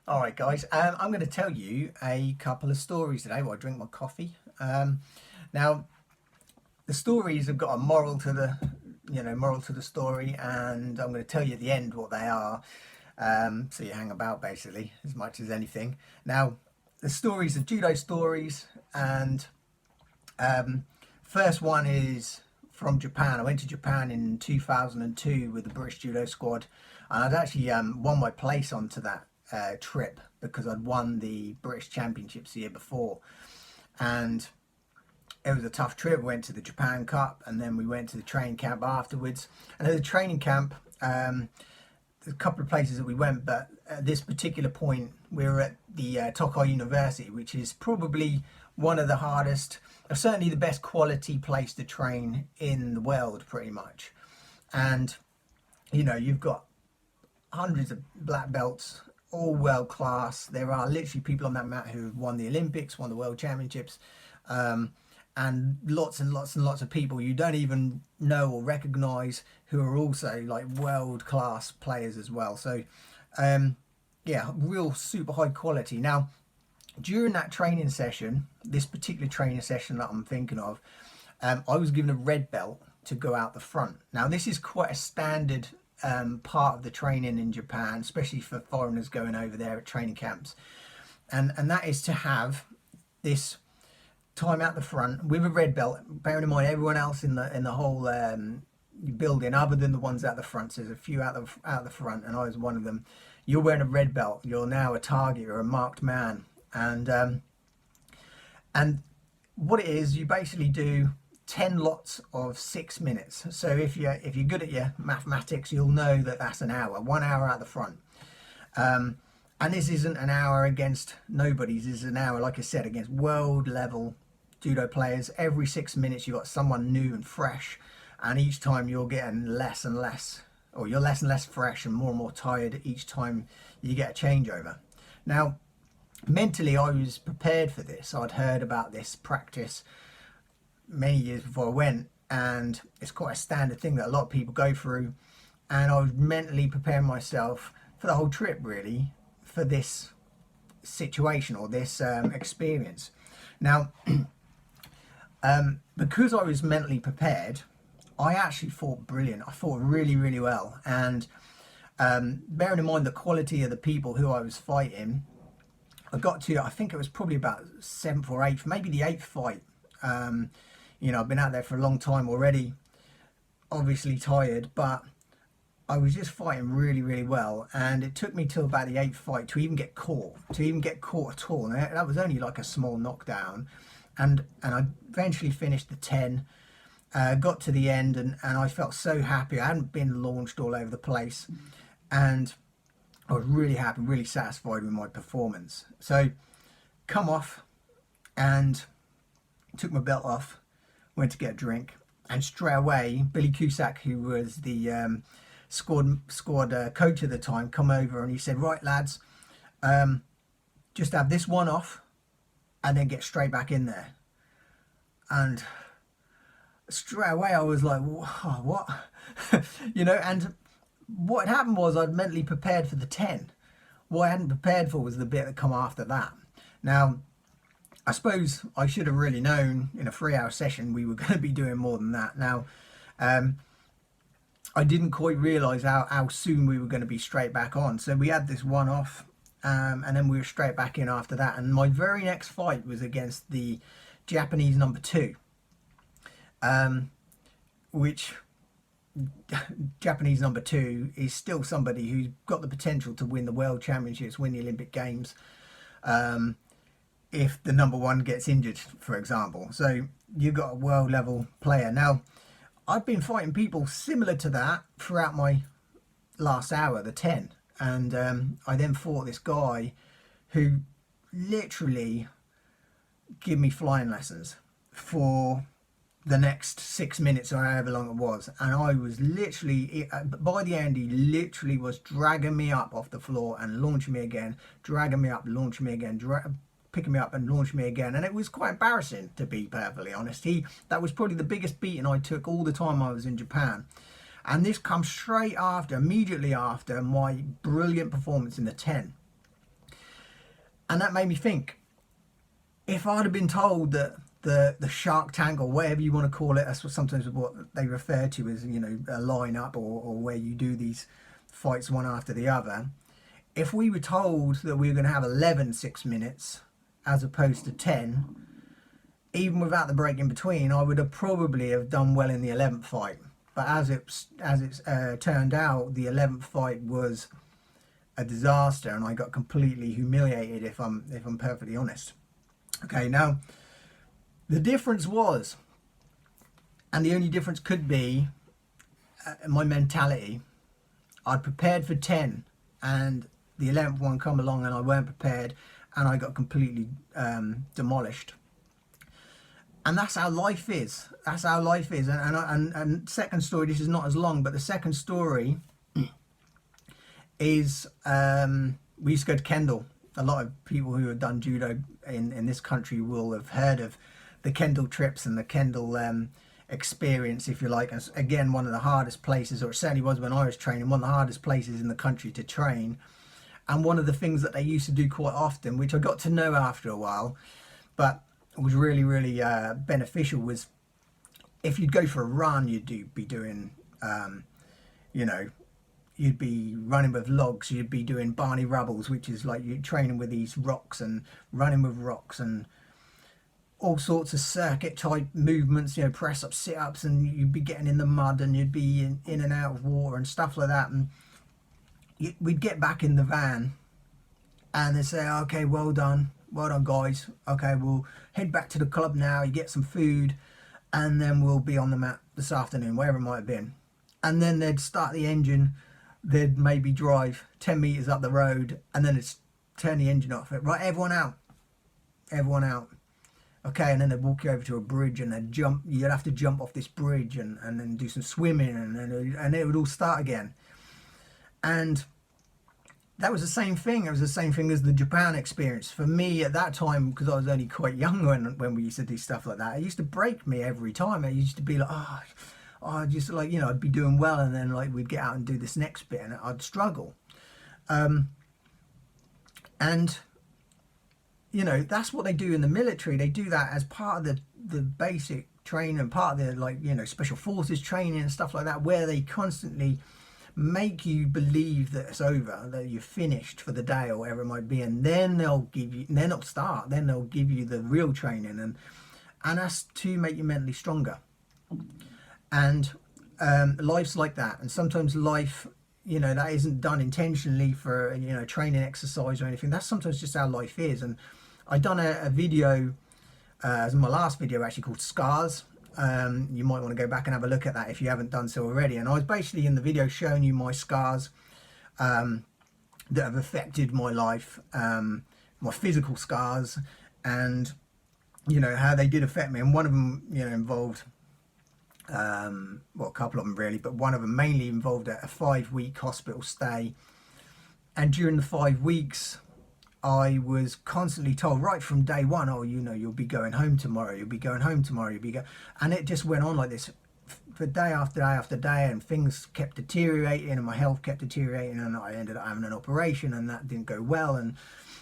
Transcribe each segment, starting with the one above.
Alright guys, I'm going to tell you a couple of stories today while I drink my coffee. Now, the stories have got a moral to the story, and I'm going to tell you at the end what they are, so you hang about basically as much as anything. Now, the stories are judo stories, and first one is from Japan. I went to Japan in 2002 with the British judo squad, and I'd actually won my place onto that trip because I'd won the British Championships the year before, and it was a tough trip. We went to the Japan Cup, and then we went to the training camp afterwards. And at the training camp, there's a couple of places that we went, but at this particular point, we were at the Tokai University, which is probably one of the hardest, or certainly the best quality place to train in the world, pretty much. And you've got hundreds of black belts, all world class. There are literally people on that mat who have won the Olympics, won the World Championships, and lots and lots and lots of people you don't even know or recognize who are also like world class players as well. So yeah, real super high quality. Now, during that training session, this particular training session that I'm thinking of, I was given a red belt to go out the front. Now, this is quite a standard part of the training in Japan, especially for foreigners going over there at training camps, and that is to have this time out the front with a red belt. Bearing in mind, everyone else in the whole building, other than the ones out the front, so there's a few out the front, and I was one of them. You're wearing a red belt. You're now a target. You're a marked man, and what it is, you basically do 10 lots of 6 minutes. So if you're good at your mathematics, you'll know that that's an hour, 1 hour out the front. And this isn't an hour against nobodies. This is an hour, like I said, against world level judo players. Every 6 minutes you've got someone new and fresh, and each time you're getting less and less, or you're less and less fresh and more tired each time you get a changeover. Now, mentally I was prepared for this. I'd heard about this practice many years before I went, and it's quite a standard thing that a lot of people go through, and I was mentally preparing myself for the whole trip, really, for this situation or this experience. Now, because I was mentally prepared, I actually fought brilliant. I fought really, really well, and bearing in mind the quality of the people who I was fighting, I got to, I think it was probably about 7th or 8th, maybe the 8th fight. I've been out there for a long time already, obviously tired, but I was just fighting really, really well, and it took me till about the 8th fight to even get caught, at all. And that was only like a small knockdown, and I eventually finished the 10, got to the end, and I felt so happy. I hadn't been launched all over the place, and I was really happy, really satisfied with my performance. So, come off, and took my belt off, went to get a drink, and straight away, Billy Cusack, who was the squad coach at the time, come over and he said, "Right, lads, just have this one off, and then get straight back in there." And straight away, I was like, "What?" And what had happened was I'd mentally prepared for the 10. What I hadn't prepared for was the bit that come after that. Now, I suppose I should have really known in a 3-hour session we were going to be doing more than that. Now, I didn't quite realise how soon we were going to be straight back on. So we had this one off, and then we were straight back in after that. And my very next fight was against the Japanese number 2, which Japanese number 2 is still somebody who's got the potential to win the World Championships, win the Olympic Games, if the number 1 gets injured, for example. So you've got a world level player. Now, I've been fighting people similar to that throughout my last hour, the 10, and I then fought this guy who literally gave me flying lessons for the next 6 minutes or however long it was, and I was literally, by the end, he literally was dragging me up off the floor and launching me again, dragging me up, launching me again, picking me up and launching me again, and it was quite embarrassing, to be perfectly honest. That was probably the biggest beating I took all the time I was in Japan, and this comes straight after, immediately after my brilliant performance in the 10. And that made me think, if I'd have been told that the Shark Tank, or whatever you want to call it, that's what sometimes what they refer to as, you know, a lineup, or where you do these fights one after the other. If we were told that we were going to have 11 6-minutes as opposed to 10, even without the break in between, I would have probably have done well in the 11th fight. But as it's turned out, the 11th fight was a disaster, and I got completely humiliated, if I'm perfectly honest. Okay, now the difference was, and the only difference could be, my mentality. I prepared for 10, and the 11th one come along and I weren't prepared, and I got completely demolished. And that's how life is. That's how life is. And second story, this is not as long, but the second story is, we used to go to Kendall. A lot of people who have done judo in this country will have heard of the Kendall trips and the Kendall experience, if you like. And again, one of the hardest places, or it certainly was when I was training, one of the hardest places in the country to train. And one of the things that they used to do quite often, which I got to know after a while, but was really, really beneficial, was if you'd go for a run, you'd be doing, you know, you'd be running with logs, you'd be doing Barney Rubbles, which is like you're training with these rocks and running with rocks and all sorts of circuit type movements, you know, press ups, sit ups, and you'd be getting in the mud and you'd be in and out of water and stuff like that. And we'd get back in the van and they'd say, okay, well done guys, okay, we'll head back to the club now, you get some food, and then we'll be on the mat this afternoon, wherever it might have been. And then they'd start the engine, they'd maybe drive 10 meters up the road, and then it's turn the engine off. Right, everyone out, okay. And then they'd walk you over to a bridge, and they'd jump, you'd have to jump off this bridge and then do some swimming, and it would all start again. And that was the same thing. It was the same thing as the Japan experience. For me at that time, because I was only quite young when we used to do stuff like that, it used to break me every time. It used to be like, oh, just like, you know, I'd be doing well, and then like we'd get out and do this next bit, and I'd struggle. And, you know, that's what they do in the military. They do that as part of the basic training, and part of the, like, you know, special forces training and stuff like that, where they constantly make you believe that it's over, that you're finished for the day or whatever it might be, and then they'll give you, then they'll give you the real training, and that's to make you mentally stronger. And life's like that, and sometimes life, you know, that isn't done intentionally for, you know, training, exercise or anything. That's sometimes just how life is. And I done a video, as my last video actually, called Scars. You might want to go back and have a look at that if you haven't done so already. And I was basically in the video showing you my scars that have affected my life, my physical scars, and, you know, how they did affect me. And one of them, you know, involved, well, a couple of them really, but one of them mainly involved a 5-week hospital stay. And during the 5 weeks, I was constantly told right from day one, oh, you know, you'll be going home tomorrow, and it just went on like this for day after day after day, and things kept deteriorating, and my health kept deteriorating, and I ended up having an operation, and that didn't go well, and,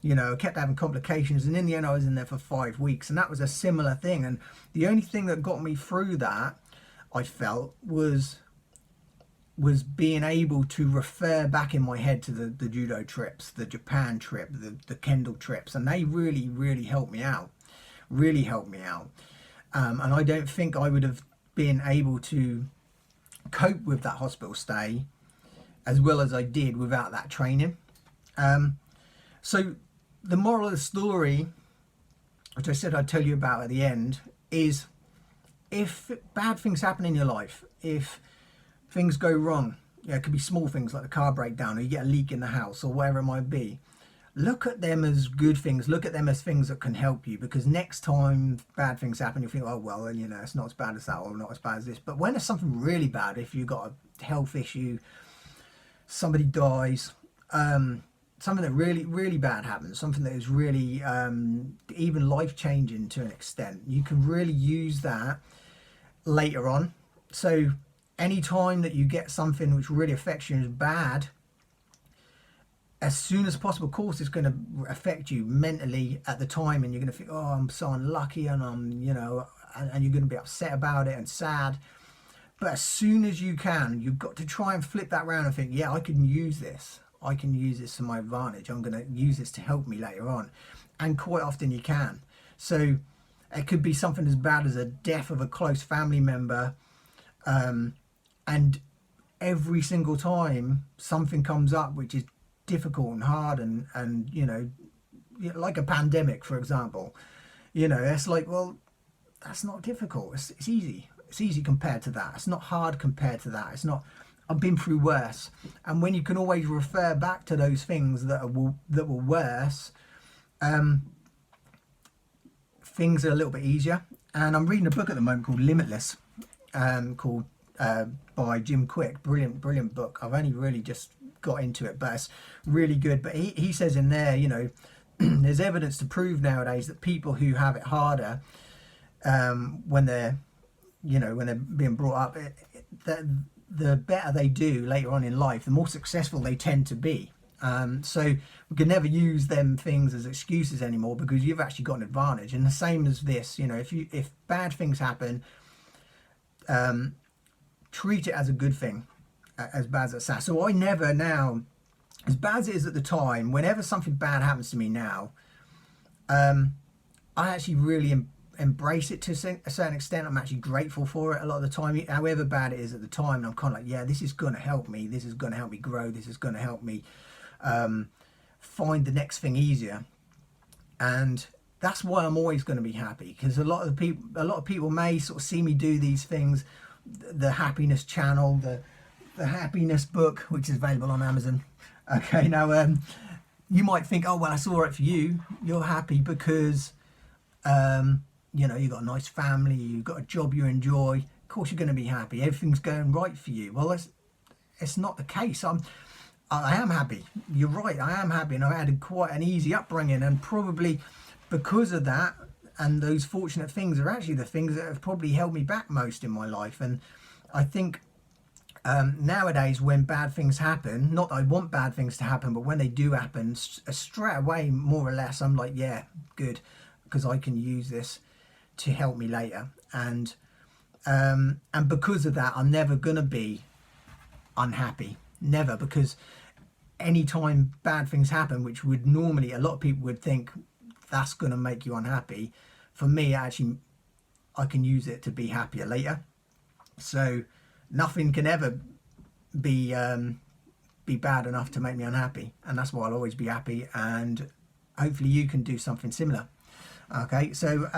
you know, I kept having complications, and in the end I was in there for 5 weeks, and that was a similar thing. And the only thing that got me through that, I felt, was being able to refer back in my head to the judo trips, the Japan trip, the Kendall trips, and they really helped me out, and I don't think I would have been able to cope with that hospital stay as well as I did without that training. So the moral of the story, which I said I'd tell you about at the end, is if bad things happen in your life, if things go wrong, yeah, it could be small things like the car breakdown, or you get a leak in the house, or whatever it might be, look at them as good things, look at them as things that can help you, because next time bad things happen, you think, oh well, you know, it's not as bad as that, or not as bad as this. But when there's something really bad, if you've got a health issue, somebody dies, something that really bad happens, something that is really even life-changing to an extent, you can really use that later on. So any time that you get something which really affects you and is bad, as soon as possible. Of course, it's going to affect you mentally at the time, and you're going to think, oh, I'm so unlucky, and and you're going to be upset about it and sad. But as soon as you can, you've got to try and flip that around and think, yeah, I can use this. I can use this to my advantage. I'm going to use this to help me later on. And quite often you can. So it could be something as bad as a death of a close family member. And every single time something comes up which is difficult and hard and like a pandemic, for example, it's like, well, that's not difficult. It's easy. It's easy compared to that. It's not hard compared to that. It's not, I've been through worse. And when you can always refer back to those things that were worse, things are a little bit easier. And I'm reading a book at the moment called Limitless, by Jim Quick. Brilliant book. I've only really just got into it, but it's really good. But he says in there, there's evidence to prove nowadays that people who have it harder, when they're being brought up, the better they do later on in life, the more successful they tend to be. So we can never use them things as excuses anymore, because you've actually got an advantage. And the same as this, if bad things happen, treat it as a good thing, as bad as it sounds. So I never now, as bad as it is at the time, whenever something bad happens to me now, I actually really embrace it to a certain extent. I'm actually grateful for it a lot of the time, however bad it is at the time. And I'm kind of like, yeah, this is going to help me. This is going to help me grow. This is going to help me find the next thing easier. And that's why I'm always going to be happy, because a lot of people may sort of see me do these things, the happiness channel, the happiness book, which is available on Amazon. Okay, now you might think, oh well, that's all right for you. You're happy because you've got a nice family, you've got a job you enjoy. Of course, you're going to be happy. Everything's going right for you. Well, it's not the case. I am happy. You're right. I am happy, and I've had quite an easy upbringing, and probably because of that and those fortunate things are actually the things that have probably held me back most in my life. And I think nowadays, when bad things happen, not that I want bad things to happen, but when they do happen, straight away, more or less, I'm like, yeah, good, because I can use this to help me later. And because of that, I'm never gonna be unhappy, never, because anytime bad things happen, which would normally, a lot of people would think that's gonna make you unhappy, for me, actually, I can use it to be happier later. So nothing can ever be bad enough to make me unhappy, and that's why I'll always be happy. And hopefully you can do something similar. Okay, so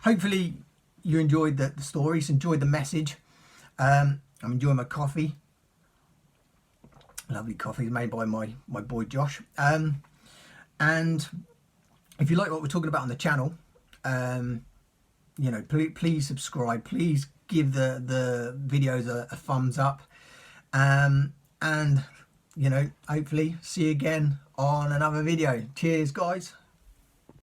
hopefully you enjoyed the stories, enjoyed the message. I'm enjoying my coffee. Lovely coffee made by my boy Josh. And if you like what we're talking about on the channel, please subscribe. Please give the videos a thumbs up. And hopefully see you again on another video. Cheers, guys.